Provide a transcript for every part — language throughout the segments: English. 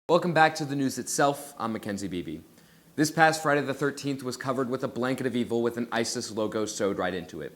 Welcome back to the news itself. I'm McKenzie Beeby. This past Friday the 13th was covered with a blanket of evil with an ISIS logo sewed right into it.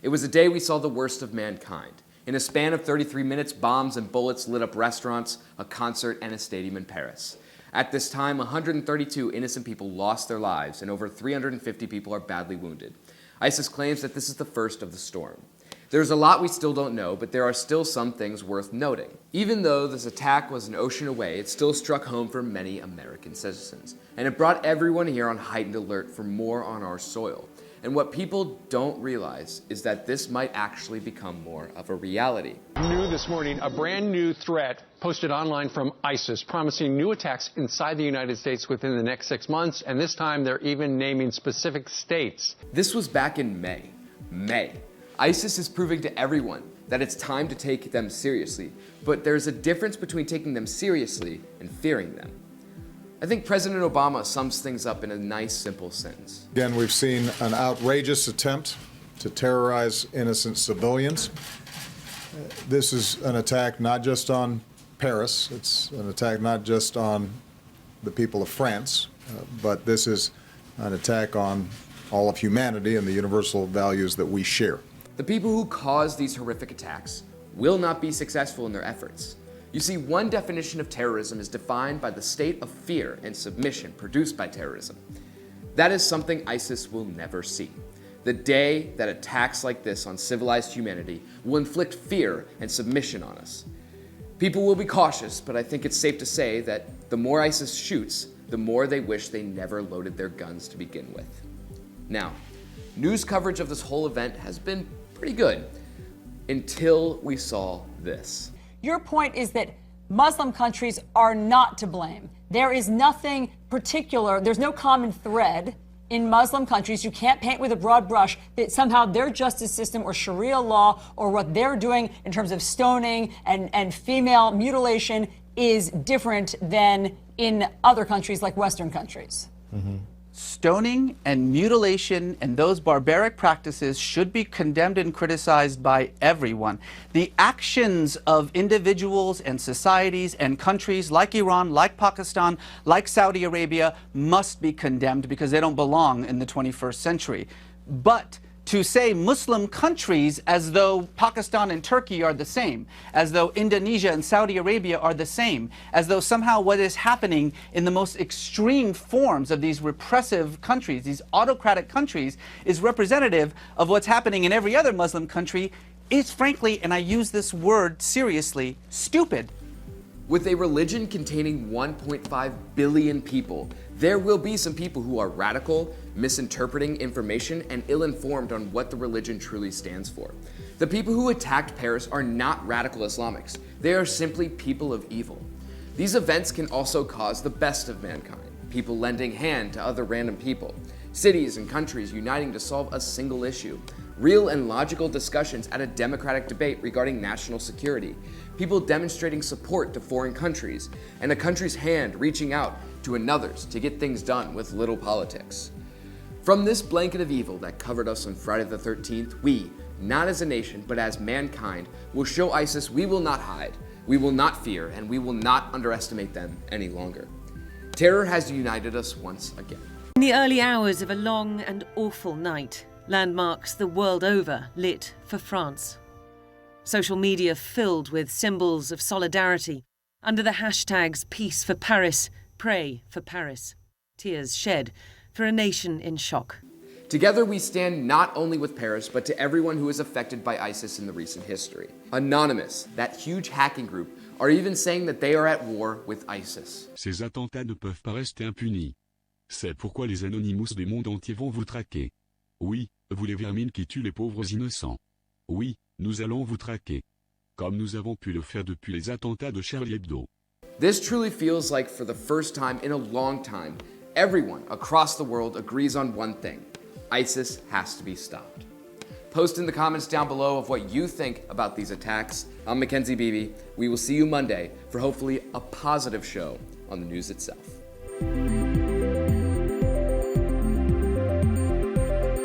It was a day we saw the worst of mankind. In a span of 33 minutes, bombs and bullets lit up restaurants, a concert, and a stadium in Paris. At this time, 132 innocent people lost their lives, and over 350 people are badly wounded. ISIS claims that this is the first of the storm. There's a lot we still don't know, but there are still some things worth noting. Even though this attack was an ocean away, it still struck home for many American citizens. And it brought everyone here on heightened alert for more on our soil. And what people don't realize is that this might actually become more of a reality. New this morning, a brand new threat posted online from ISIS, promising new attacks inside the United States within the next 6 months. And this time, they're even naming specific states. This was back in May. ISIS is proving to everyone that it's time to take them seriously, but there's a difference between taking them seriously and fearing them. I think President Obama sums things up in a nice, simple sentence. Again, we've seen an outrageous attempt to terrorize innocent civilians. This is an attack not just on Paris, it's an attack not just on the people of France, but this is an attack on all of humanity and the universal values that we share. The people who cause these horrific attacks will not be successful in their efforts. You see, one definition of terrorism is defined by the state of fear and submission produced by terrorism. That is something ISIS will never see. The day that attacks like this on civilized humanity will inflict fear and submission on us. People will be cautious, but I think it's safe to say that the more ISIS shoots, the more they wish they never loaded their guns to begin with. Now, news coverage of this whole event has been pretty good until we saw this. Your point is that Muslim countries are not to blame. There is nothing particular, there's no common thread in Muslim countries. You can't paint with a broad brush that somehow their justice system or Sharia law or what they're doing in terms of stoning and female mutilation is different than in other countries like Western countries. Mm-hmm. Stoning and mutilation and those barbaric practices should be condemned and criticized by everyone. The actions of individuals and societies and countries like Iran, like Pakistan, like Saudi Arabia must be condemned because they don't belong in the 21st century. But to say Muslim countries as though Pakistan and Turkey are the same, as though Indonesia and Saudi Arabia are the same, as though somehow what is happening in the most extreme forms of these repressive countries, these autocratic countries, is representative of what's happening in every other Muslim country, is frankly, and I use this word seriously, stupid. With a religion containing 1.5 billion people, there will be some people who are radical, misinterpreting information, and ill-informed on what the religion truly stands for. The people who attacked Paris are not radical Islamics. They are simply people of evil. These events can also cause the best of mankind, people lending hand to other random people, cities and countries uniting to solve a single issue, real and logical discussions at a democratic debate regarding national security, people demonstrating support to foreign countries, and a country's hand reaching out to another's to get things done with little politics. From this blanket of evil that covered us on Friday the 13th, we, not as a nation, but as mankind, will show ISIS we will not hide, we will not fear, and we will not underestimate them any longer. Terror has united us once again. In the early hours of a long and awful night, landmarks the world over lit for France. Social media filled with symbols of solidarity under the hashtags Peace for Paris, Pray for Paris. Tears shed for a nation in shock. Together we stand not only with Paris, but to everyone who is affected by ISIS in the recent history. Anonymous, that huge hacking group, are even saying that they are at war with ISIS. Ces attentats ne peuvent pas rester impunis. C'est pourquoi les Anonymous du monde entier vont vous traquer. Oui, vous les vermines qui tuent les pauvres innocents. Oui, nous allons vous traquer. Comme nous avons pu le faire depuis les attentats de Charlie Hebdo. This truly feels like for the first time in a long time, everyone across the world agrees on one thing. ISIS has to be stopped. Post in the comments down below of what you think about these attacks. I'm McKenzie Beeby. We will see you Monday for hopefully a positive show on the news itself.